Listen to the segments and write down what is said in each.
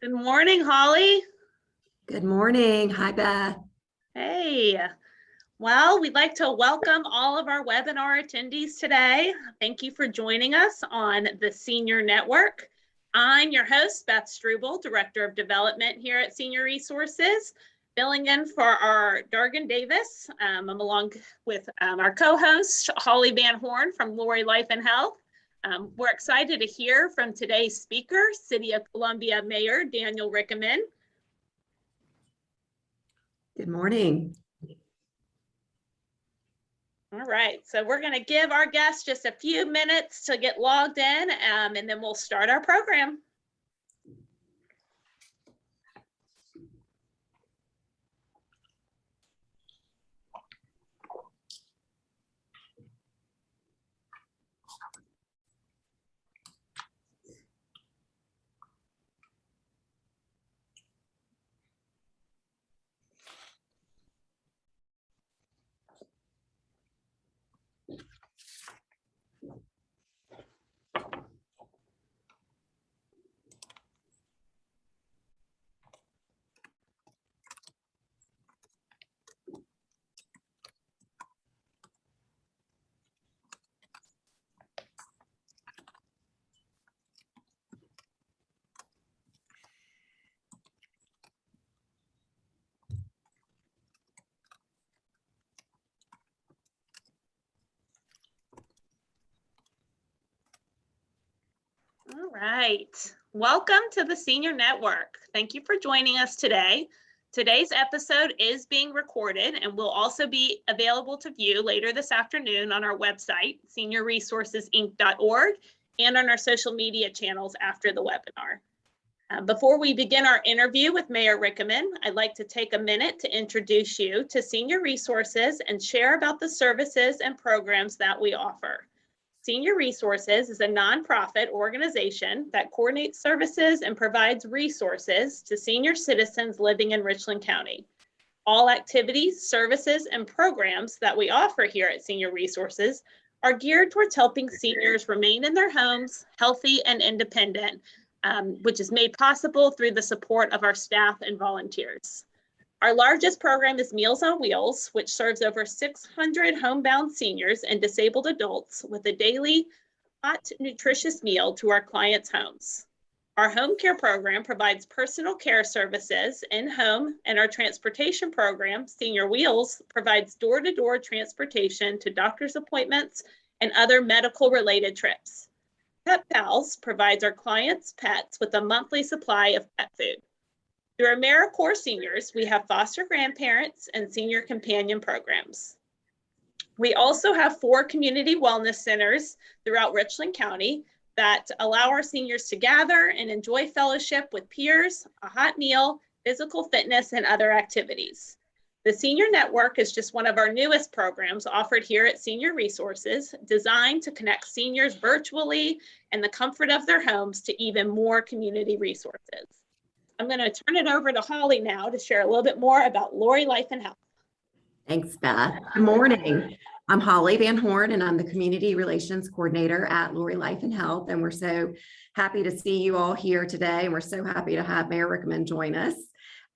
Good morning, Holly. Good morning. Hi, Beth. Hey. Well, we'd like to welcome all of our webinar attendees today. Thank you for joining us on the Senior Network. I'm your host, Beth Struble, Director of Development here at Senior Resources, filling in for our Dargan Davis. I'm along with our co-host, Holly Van Horn from Lori Life and Health. We're excited to hear from today's speaker, City of Columbia Mayor Daniel Rickenmann. Good morning. All right, so we're going to give our guests just a few minutes to get logged in, and then we'll start our program. All right, welcome to the Senior Network. Thank you for joining us today. Today's episode is being recorded and will also be available to view later this afternoon on our website, seniorresourcesinc.org, and on our social media channels after the webinar. Before we begin our interview with Mayor Rickenmann, I'd like to take a minute to introduce you to Senior Resources and share about the services and programs that we offer. Senior Resources is a nonprofit organization that coordinates services and provides resources to senior citizens living in Richland County. All activities, services, and programs that we offer here at Senior Resources are geared towards helping seniors remain in their homes, healthy and independent, which is made possible through the support of our staff and volunteers. Our largest program is Meals on Wheels, which serves over 600 homebound seniors and disabled adults with a daily hot, nutritious meal to our clients' homes. Our home care program provides personal care services in-home, and our transportation program, Senior Wheels, provides door-to-door transportation to doctor's appointments and other medical-related trips. Pet Pals provides our clients' pets with a monthly supply of pet food. Through AmeriCorps Seniors, we have foster grandparents and senior companion programs. We also have 4 community wellness centers throughout Richland County that allow our seniors to gather and enjoy fellowship with peers, a hot meal, physical fitness, and other activities. The Senior Network is just one of our newest programs offered here at Senior Resources, designed to connect seniors virtually in the comfort of their homes to even more community resources. I'm going to turn it over to Holly now to share a little bit more about Lori Life and Health. Thanks, Beth. Good morning. I'm Holly Van Horn, and I'm the Community Relations Coordinator at Lori Life and Health. And we're so happy to see you all here today. And we're so happy to have Mayor Rickenmann join us.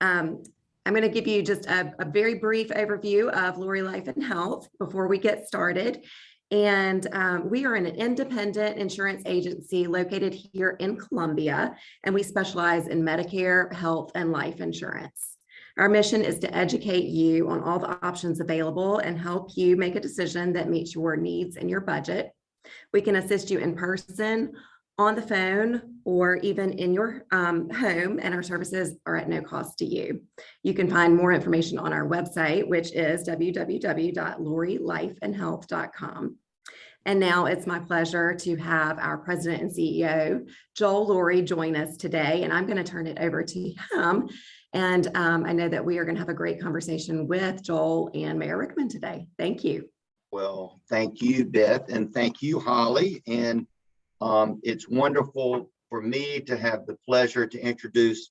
I'm going to give you just a very brief overview of Lori Life and Health before we get started. And we are an independent insurance agency located here in Columbia, and we specialize in Medicare, health, and life insurance. Our mission is to educate you on all the options available and help you make a decision that meets your needs and your budget. We can assist you in person, on the phone, or even in your home, and our services are at no cost to you. You can find more information on our website, which is www.lorilifeandhealth.com. And now it's my pleasure to have our President and CEO, Joel Lori, join us today, and I'm going to turn it over to him. And I know that we are going to have a great conversation with Joel and Mayor Rickenmann today. Thank you. Well, thank you, Beth, and thank you, Holly. And it's wonderful for me to have the pleasure to introduce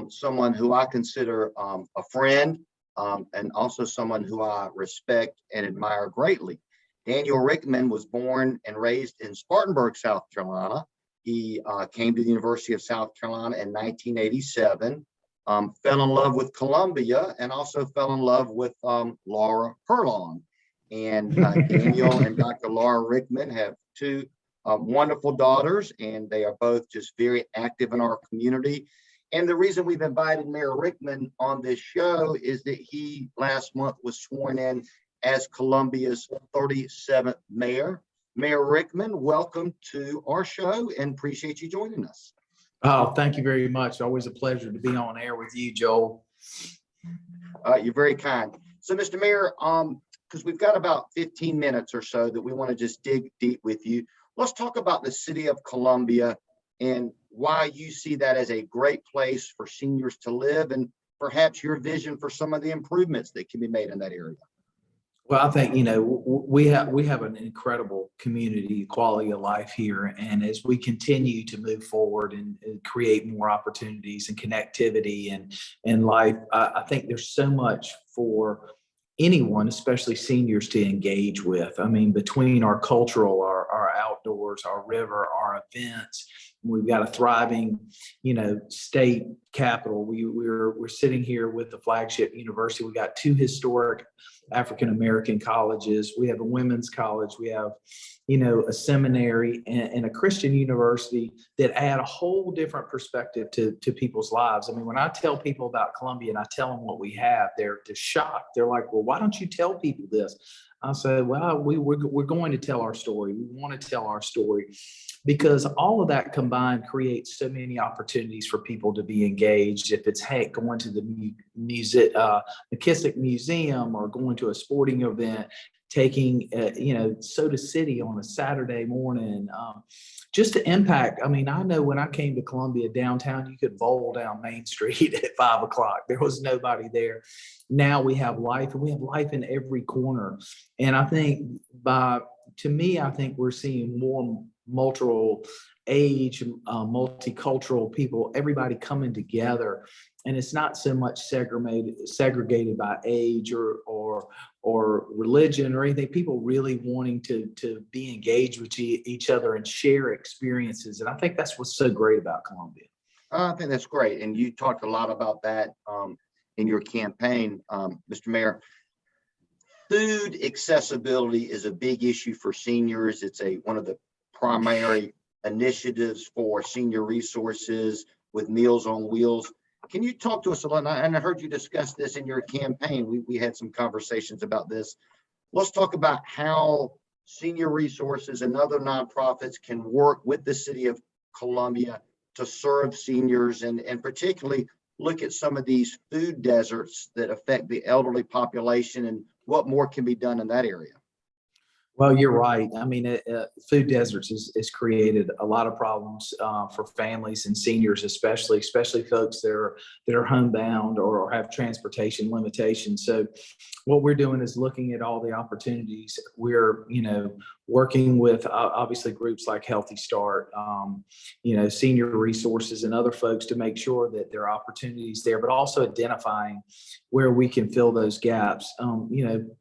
someone who I consider a friend and also someone who I respect and admire greatly. Daniel Rickenmann was born and raised in Spartanburg, South Carolina, He came to the University of South Carolina in 1987, fell in love with Columbia, and also fell in love with Laura Perlon. And Daniel and Dr. Laura Rickenmann have two wonderful daughters, and they are both just very active in our community. And the reason we've invited Mayor Rickenmann on this show is that he last month was sworn in as Columbia's 37th mayor. Mayor Rickenmann, welcome to our show and appreciate you joining us. Oh, thank you very much. Always a pleasure to be on air with you, Joel. You're very kind. So, Mr. Mayor, because we've got about 15 minutes or so that we want to just dig deep with you. Let's talk about the city of Columbia and why you see that as a great place for seniors to live, and perhaps your vision for some of the improvements that can be made in that area. Well, I think, we have an incredible community quality of life here. And as we continue to move forward and create more opportunities and connectivity and life, I think there's so much for anyone, especially seniors, to engage with. I mean, between our cultural, our outdoors, our river, our events, we've got a thriving, state capital. We're sitting here with the flagship university. We got two historic African-American colleges. We have a women's college. We have, a seminary and a Christian university that add a whole different perspective to people's lives. I mean, when I tell people about Columbia and I tell them what we have, they're shocked. They're like, well, why don't you tell people this? I said, well, we're going to tell our story. We want to tell our story because all of that combined creates so many opportunities for people to be engaged. If it's going to the McKissick Museum or going to a sporting event, taking, Soda City on a Saturday morning, just to impact. I mean, I know when I came to Columbia downtown, you could bowl down Main Street at 5 o'clock. There was nobody there. Now we have life, and we have life in every corner. And I think I think we're seeing more multiple age, multicultural people, everybody coming together. And it's not so much segregated by age or religion or anything. People really wanting to be engaged with each other and share experiences. And I think that's what's so great about Columbia. I think that's great. And you talked a lot about that in your campaign, Mr. Mayor. Food accessibility is a big issue for seniors. It's one of the primary initiatives for senior resources with Meals on Wheels. Can you talk to us a lot? And I heard you discuss this in your campaign. We had some conversations about this. Let's talk about how senior resources and other nonprofits can work with the city of Columbia to serve seniors and particularly look at some of these food deserts that affect the elderly population and what more can be done in that area. Well, you're right. I mean, food deserts has created a lot of problems for families and seniors, especially folks that are homebound or have transportation limitations. So what we're doing is looking at all the opportunities. We're, working with obviously groups like Healthy Start, senior resources and other folks to make sure that there are opportunities there, but also identifying where we can fill those gaps,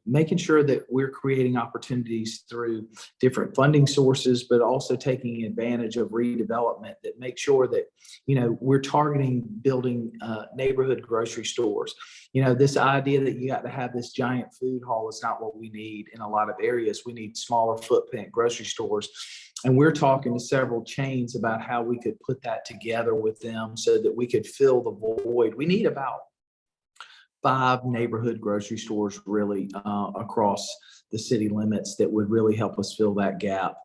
making sure that we're creating opportunities through different funding sources, but also taking advantage of redevelopment that make sure that, we're targeting building neighborhood grocery stores. This idea that you got to have this giant food hall is not what we need in a lot of areas. We need smaller footprint grocery stores. And we're talking to several chains about how we could put that together with them so that we could fill the void. We need about 5 neighborhood grocery stores really across the city limits that would really help us fill that gap.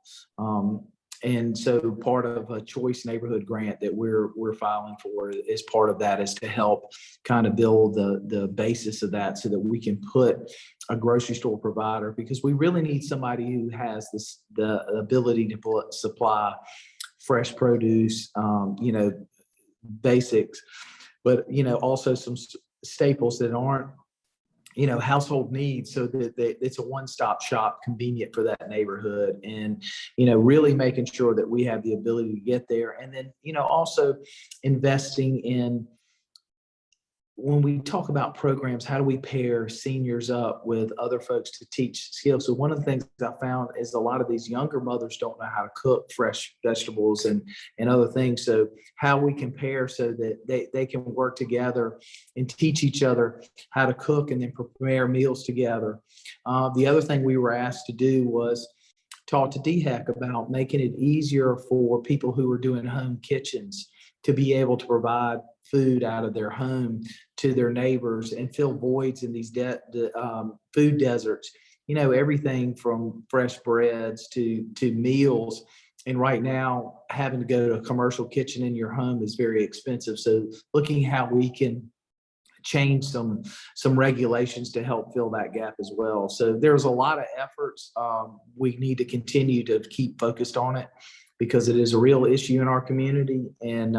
And so part of a choice neighborhood grant that we're filing for is part of that is to help kind of build the basis of that so that we can put a grocery store provider, because we really need somebody who has the ability to supply fresh produce, basics, but, also some staples that aren't, household needs, so that it's a one-stop shop, convenient for that neighborhood, and, really making sure that we have the ability to get there. And then, also investing in when we talk about programs, how do we pair seniors up with other folks to teach skills? So one of the things I found is a lot of these younger mothers don't know how to cook fresh vegetables and other things. So how we can pair so that they can work together and teach each other how to cook and then prepare meals together. The other thing we were asked to do was talk to DHEC about making it easier for people who are doing home kitchens to be able to provide food out of their home to their neighbors and fill voids in these food deserts. You know, everything from fresh breads to meals. And right now, having to go to a commercial kitchen in your home is very expensive. So looking how we can change some regulations to help fill that gap as well. So there's a lot of efforts. We need to continue to keep focused on it, because it is a real issue in our community. And,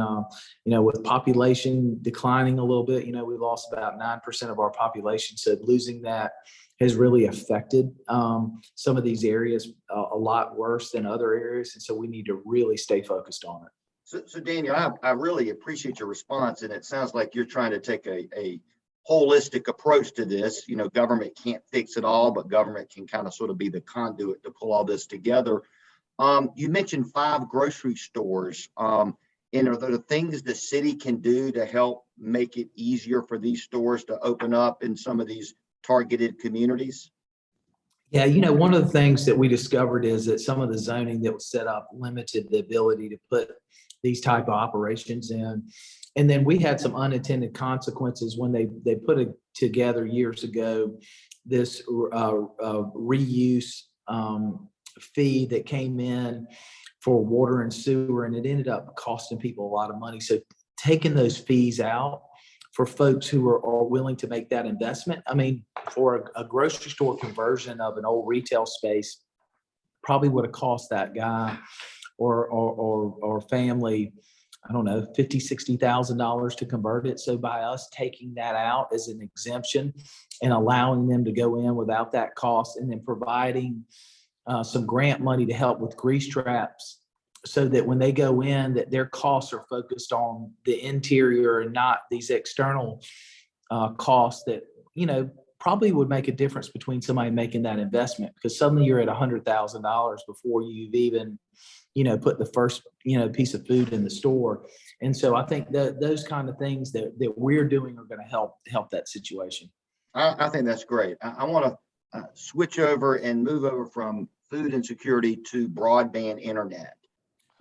with population declining a little bit, we lost about 9% of our population. So losing that has really affected some of these areas a lot worse than other areas. And so we need to really stay focused on it. So Daniel, I really appreciate your response. And it sounds like you're trying to take a holistic approach to this. Government can't fix it all, but government can kind of sort of be the conduit to pull all this together. You mentioned 5 grocery stores. And are there things the city can do to help make it easier for these stores to open up in some of these targeted communities? Yeah, one of the things that we discovered is that some of the zoning that was set up limited the ability to put these type of operations in. And then we had some unintended consequences when they put it together years ago, this reuse fee that came in for water and sewer, and it ended up costing people a lot of money. So taking those fees out for folks who are willing to make that investment. I mean, for a grocery store conversion of an old retail space, probably would have cost that guy or family, I don't know, $50,000, $60,000 to convert it. So by us taking that out as an exemption and allowing them to go in without that cost, and then providing some grant money to help with grease traps, so that when they go in, that their costs are focused on the interior and not these external costs that, probably would make a difference between somebody making that investment, because suddenly you're at $100,000 before you've even, put the first, piece of food in the store. And so I think that those kind of things that we're doing are going to help that situation. I think that's great. I want to switch over and move over from food insecurity to broadband internet.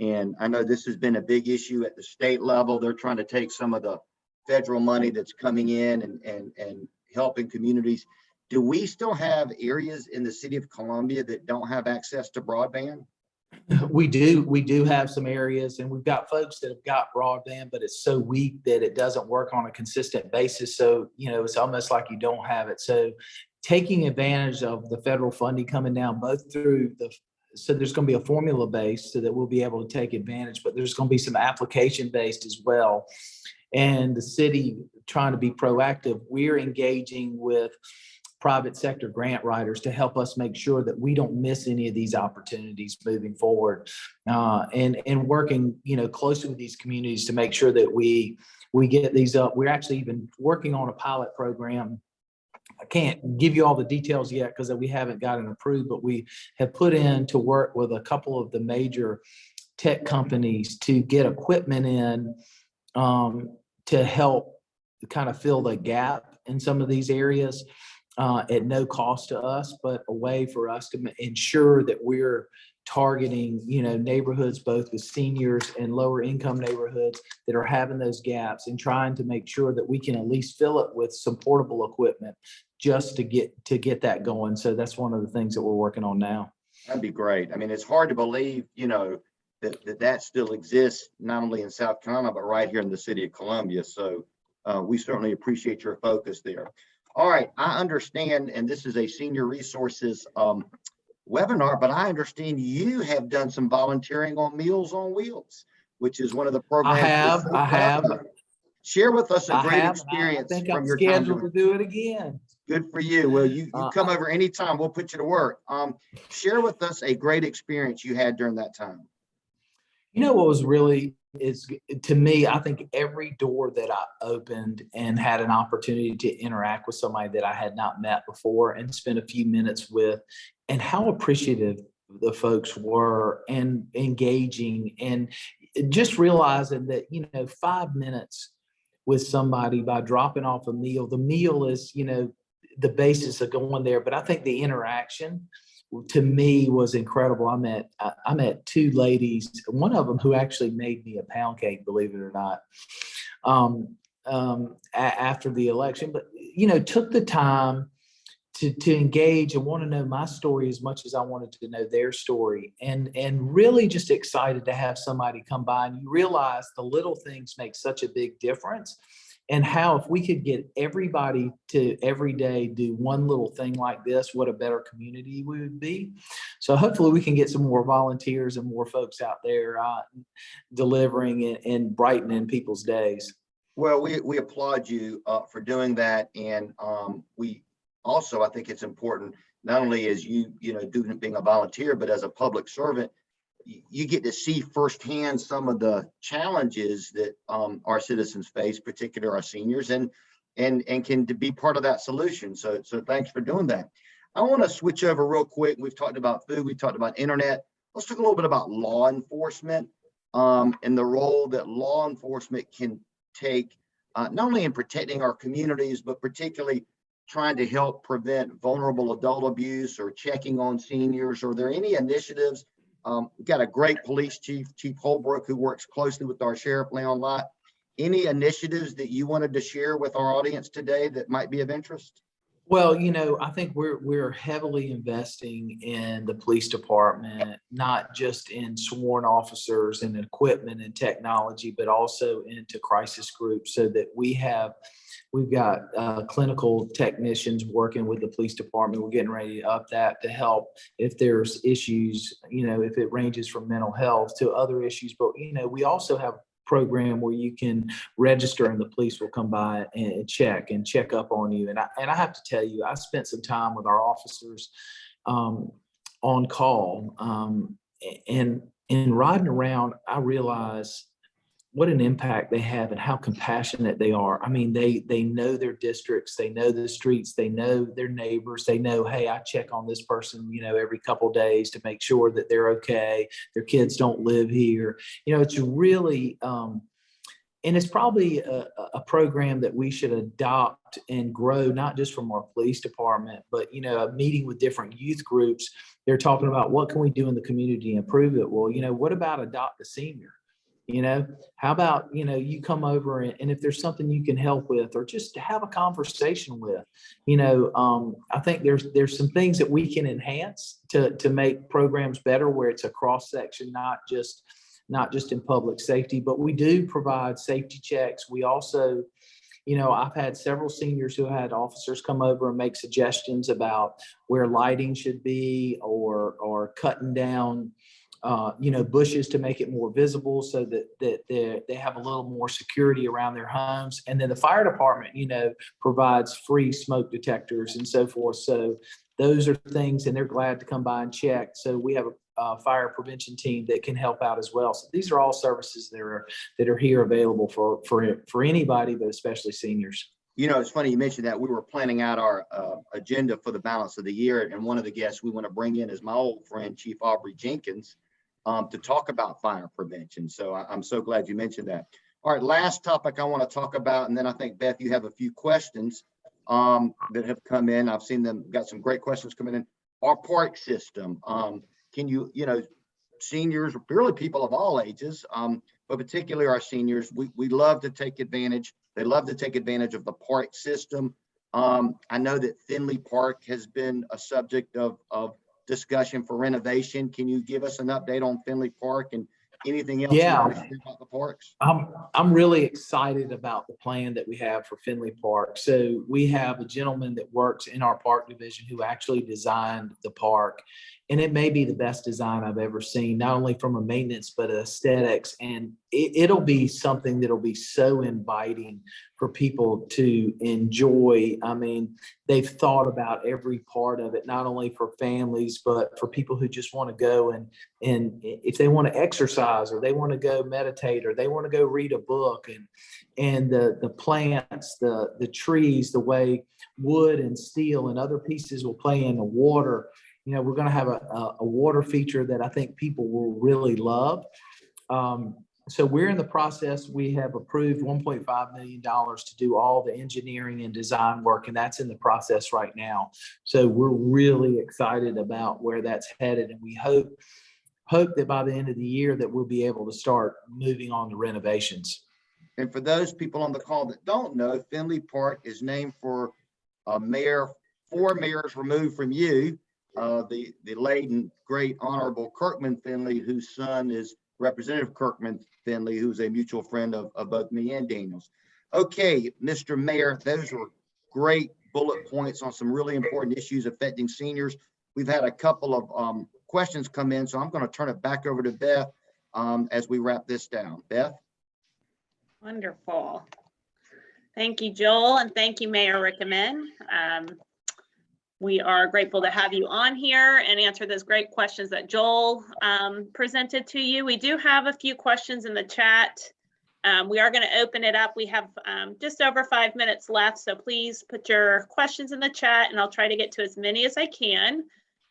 And I know this has been a big issue at the state level. They're trying to take some of the federal money that's coming in and helping communities. Do we still have areas in the city of Columbia that don't have access to broadband? We do have some areas, and we've got folks that have got broadband, but it's so weak that it doesn't work on a consistent basis. So, it's almost like you don't have it. So taking advantage of the federal funding coming down, both through so there's going to be a formula based so that we'll be able to take advantage, but there's going to be some application based as well. And the city trying to be proactive, we're engaging with private sector grant writers to help us make sure that we don't miss any of these opportunities moving forward, and working, closely with these communities to make sure that we get these up. We're actually even working on a pilot program. I can't give you all the details yet because we haven't gotten approved, but we have put in to work with a couple of the major tech companies to get equipment in to help kind of fill the gap in some of these areas at no cost to us, but a way for us to ensure that we're targeting, neighborhoods, both with seniors and lower income neighborhoods that are having those gaps, and trying to make sure that we can at least fill it with some portable equipment just to get that going. So that's one of the things that we're working on now. That'd be great. I mean, it's hard to believe, that still exists, not only in South Carolina, but right here in the city of Columbia. So we certainly appreciate your focus there. All right, I understand, and this is a senior resources webinar, but I understand you have done some volunteering on Meals on Wheels, which is one of the programs. I have. Share with us a great experience from your time. Scheduled to do it again. Good for you. Well, you come over anytime. We'll put you to work. Share with us a great experience you had during that time. What was really is, to me, I think every door that I opened and had an opportunity to interact with somebody that I had not met before and spend a few minutes with, and how appreciative the folks were and engaging, and just realizing that, 5 minutes with somebody by dropping off a meal, the meal is, the basis of going there. But I think the interaction to me was incredible. I met two ladies, one of them who actually made me a pound cake, believe it or not, after the election, but, took the time to engage and want to know my story as much as I wanted to know their story, and really just excited to have somebody come by. And you realize the little things make such a big difference, and how if we could get everybody to every day do one little thing like this, what a better community we would be. So hopefully we can get some more volunteers and more folks out there delivering and brightening people's days. Well, we applaud you for doing that. And we also, I think it's important, not only as being a volunteer, but as a public servant, you get to see firsthand some of the challenges that our citizens face, particularly our seniors, and can be part of that solution. So thanks for doing that. I want to switch over real quick. We've talked about food, we've talked about internet. Let's talk a little bit about law enforcement and the role that law enforcement can take, not only in protecting our communities, but particularly trying to help prevent vulnerable adult abuse or checking on seniors. Are there any initiatives? We've got a great police chief, Chief Holbrook, who works closely with our Sheriff Leon Lott. Any initiatives that you wanted to share with our audience today that might be of interest? Well, I think we're heavily investing in the police department, not just in sworn officers and equipment and technology, but also into crisis groups, so that we've got clinical technicians working with the police department. We're getting ready to up that to help if there's issues, if it ranges from mental health to other issues. But, we also have program where you can register and the police will come by and check up on you. And I have to tell you, I spent some time with our officers on call, and riding around, I realized what an impact they have and how compassionate they are. I mean, they know their districts, they know the streets, they know their neighbors, they know, hey, I check on this person, every couple of days to make sure that they're okay. Their kids don't live here. It's really, and it's probably a program that we should adopt and grow, not just from our police department, but, a meeting with different youth groups. They're talking about what can we do in the community to improve it? Well, what about adopt a senior? How about, you come over and if there's something you can help with, or just to have a conversation with, I think there's some things that we can enhance to make programs better, where it's a cross section, not just in public safety, but we do provide safety checks. We also, I've had several seniors who had officers come over and make suggestions about where lighting should be, or cutting down bushes to make it more visible, so that they have a little more security around their homes. And then the fire department, provides free smoke detectors and so forth. So those are things, and they're glad to come by and check. So we have a fire prevention team that can help out as well. So these are all services that are here available for anybody, but especially seniors. It's funny you mentioned that. We were planning out our agenda for the balance of the year, and one of the guests we want to bring in is my old friend, Chief Aubrey Jenkins, to talk about fire prevention. So I'm so glad you mentioned that. All right, last topic I want to talk about, and then I think, Beth, you have a few questions that have come in. I've seen them, got some great questions coming in. Our park system, can you, seniors, really people of all ages, but particularly our seniors, we love to take advantage. They love to take advantage of the park system. I know that Finley Park has been a subject of discussion for renovation. Can you give us an update on Finley Park and anything else you want to say about the parks? I'm really excited about the plan that we have for Finley Park. So we have a gentleman that works in our park division who actually designed the park, and it may be the best design I've ever seen, not only from a maintenance but aesthetics. And it'll be something that'll be so inviting for people to enjoy. I mean, they've thought about every part of it, not only for families, but for people who just want to go and if they want to exercise, or they want to go meditate, or they want to go read a book, and the plants, the trees, the way wood and steel and other pieces will play in the water. You know, we're going to have a water feature that I think people will really love. So we're in the process. We have approved $1.5 million to do all the engineering and design work, and that's in the process right now. So we're really excited about where that's headed, and we hope that by the end of the year that we'll be able to start moving on to renovations. And for those people on the call that don't know, Finley Park is named for a mayor, 4 mayors removed from you, the late and great Honorable Kirkman Finley, whose son is Representative Kirkman Finley, who's a mutual friend of both me and Daniel's. Okay, Mr. Mayor, those were great bullet points on some really important issues affecting seniors. We've had a couple of questions come in, so I'm going to turn it back over to Beth as we wrap this down. Beth? Wonderful. Thank you, Joel, and thank you, Mayor Rickenmann. We are grateful to have you on here and answer those great questions that Joel presented to you. We do have a few questions in the chat. We are going to open it up. We have just over 5 minutes left, so please put your questions in the chat and I'll try to get to as many as I can.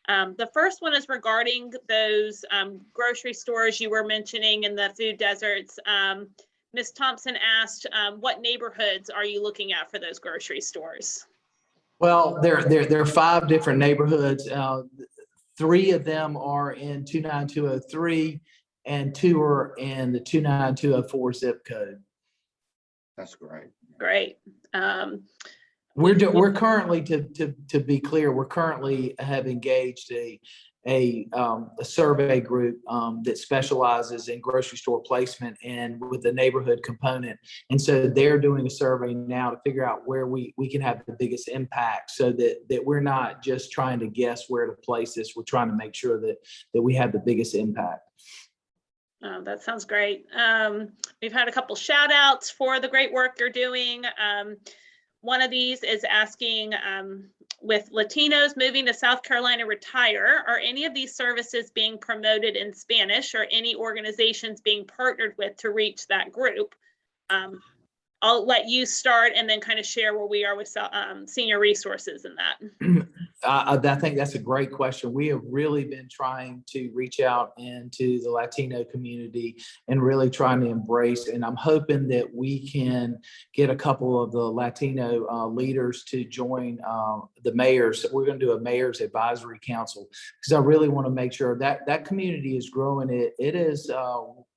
The first one is regarding those grocery stores you were mentioning in the food deserts. Ms. Thompson asked, what neighborhoods are you looking at for those grocery stores? Well, there are 5 different neighborhoods. 3 of them are in 29203 and 2 are in the 29204 zip code. That's great. Great. We're currently, to be clear, we're currently have engaged a survey group that specializes in grocery store placement and with the neighborhood component. And so they're doing a survey now to figure out where we can have the biggest impact, so that we're not just trying to guess where to place this. We're trying to make sure that we have the biggest impact. Oh, that sounds great. We've had a couple shout outs for the great work you're doing. One of these is asking, with Latinos moving to South Carolina retire, are any of these services being promoted in Spanish, or any organizations being partnered with to reach that group? I'll let you start and then kind of share where we are with senior resources in that. I think that's a great question. We have really been trying to reach out into the Latino community and really trying to embrace, and I'm hoping that we can get a couple of the Latino leaders to join the mayors. We're going to do a mayor's advisory council, because I really want to make sure that that community is growing. It is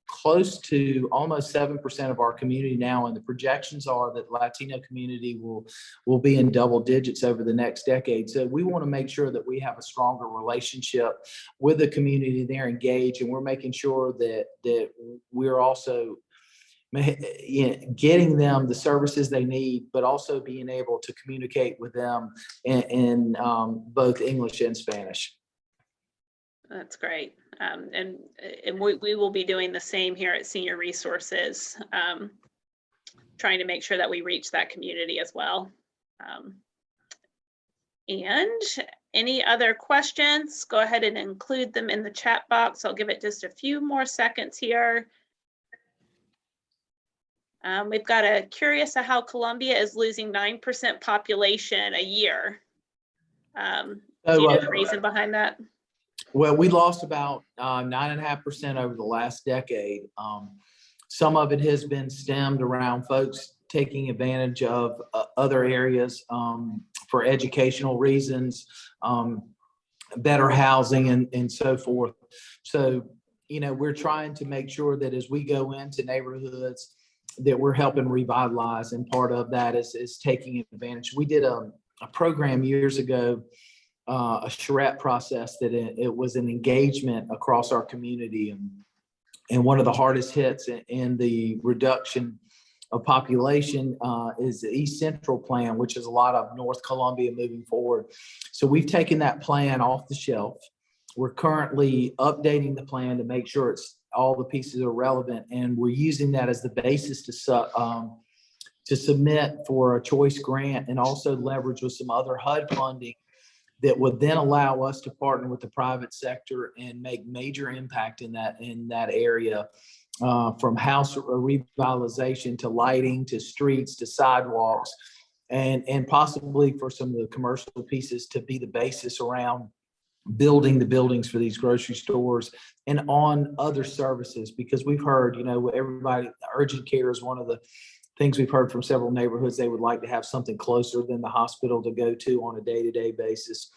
close to almost 7% of our community now, and the projections are that the Latino community will be in double digits over the next decade. So we want to make sure that we have a stronger relationship with the community. They're engaged, and we're making sure that we're also getting them the services they need, but also being able to communicate with them in both English and Spanish. That's great. And we will be doing the same here at Senior Resources, trying to make sure that we reach that community as well. And any other questions, go ahead and include them in the chat box. I'll give it just a few more seconds here. We've got a curious of how Columbia is losing 9% population a year. Do you know the reason behind that? Well, we lost about 9.5% over the last decade. Some of it has been stemmed around folks taking advantage of other areas for educational reasons, better housing, and so forth. So, we're trying to make sure that as we go into neighborhoods that we're helping revitalize, and part of that is taking advantage. We did a program years ago, a charrette process, that it was an engagement across our community, and one of the hardest hits in the reduction of population is the East Central plan, which is a lot of North Columbia moving forward. So we've taken that plan off the shelf. We're currently updating the plan to make sure all the pieces are relevant, and we're using that as the basis to submit for a choice grant and also leverage with some other HUD funding that would then allow us to partner with the private sector and make major impact in that area, from house revitalization to lighting to streets to sidewalks, and possibly for some of the commercial pieces to be the basis around building the buildings for these grocery stores and on other services. Because we've heard, everybody, urgent care is one of the things we've heard from several neighborhoods. They would like to have something closer than the hospital to go to on a day-to-day basis.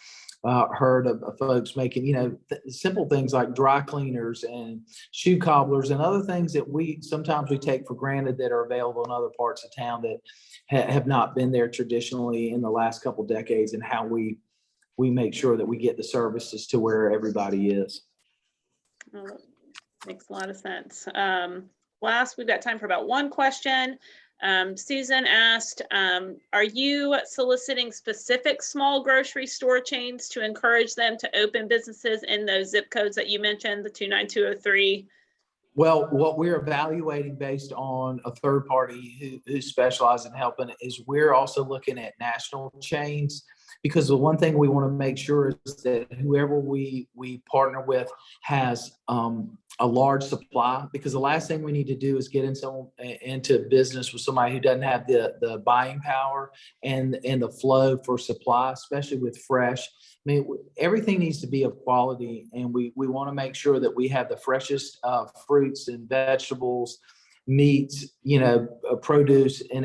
Heard of folks making, simple things like dry cleaners and shoe cobblers and other things that we sometimes take for granted that are available in other parts of town that have not been there traditionally in the last couple decades, and how we make sure that we get the services to where everybody is. Oh, makes a lot of sense. Last, we've got time for about one question. Susan asked, are you soliciting specific small grocery store chains to encourage them to open businesses in those zip codes that you mentioned, the 29203? Well, what we're evaluating based on a third party who specializes in helping is we're also looking at national chains, because the one thing we want to make sure is that whoever we partner with has a large supply, because the last thing we need to do is get into business with somebody who doesn't have the buying power and the flow for supply, especially with fresh. I mean, everything needs to be of quality, and we want to make sure that we have the freshest fruits and vegetables, meats, produce, and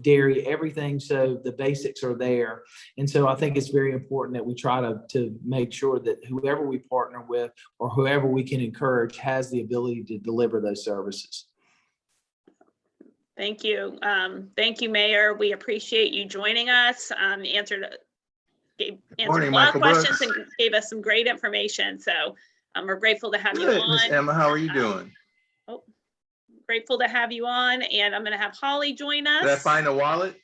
dairy, everything. So the basics are there. And so I think it's very important that we try to make sure that whoever we partner with or whoever we can encourage has the ability to deliver those services. Thank you. Thank you, Mayor. We appreciate you joining us. Answered Morning, a lot of Michael questions Brooks. and gave us some great information. So we're grateful to have you Good, on. Miss Emma, how are you doing? Grateful to have you on, and I'm going to have Holly join us. Did I find a wallet?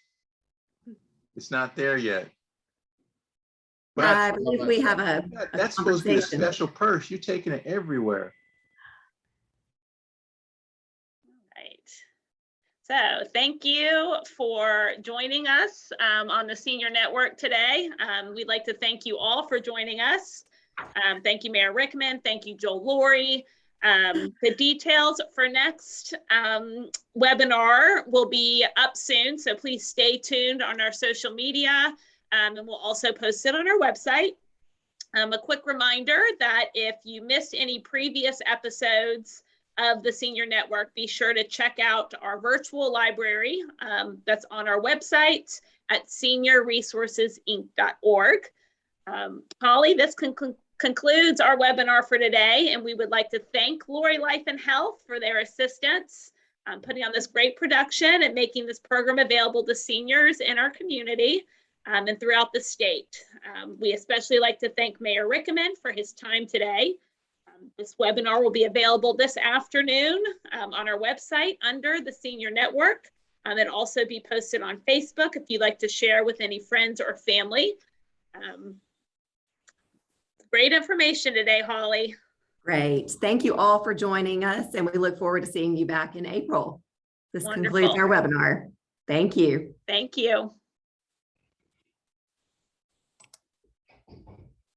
It's not there yet. But I believe we have a that's supposed to be a conversation. special purse. You're taking it everywhere. Right. So thank you for joining us on the Senior Network today. We'd like to thank you all for joining us. Thank you, Mayor Rickenmann. Thank you, Joel Laurie. The details for next webinar will be up soon, so please stay tuned on our social media, and we'll also post it on our website. A quick reminder that if you missed any previous episodes of the Senior Network, be sure to check out our virtual library that's on our website at seniorresourcesinc.org. Holly, this concludes our webinar for today, and we would like to thank Lori Life and Health for their assistance putting on this great production and making this program available to seniors in our community and throughout the state. We especially like to thank Mayor Rickenmann for his time today. This webinar will be available this afternoon on our website under the Senior Network, and also be posted on Facebook if you'd like to share with any friends or family. Great information today, Holly. Great. Thank you all for joining us, and we look forward to seeing you back in April. This Wonderful. concludes our webinar. Thank you. Thank you.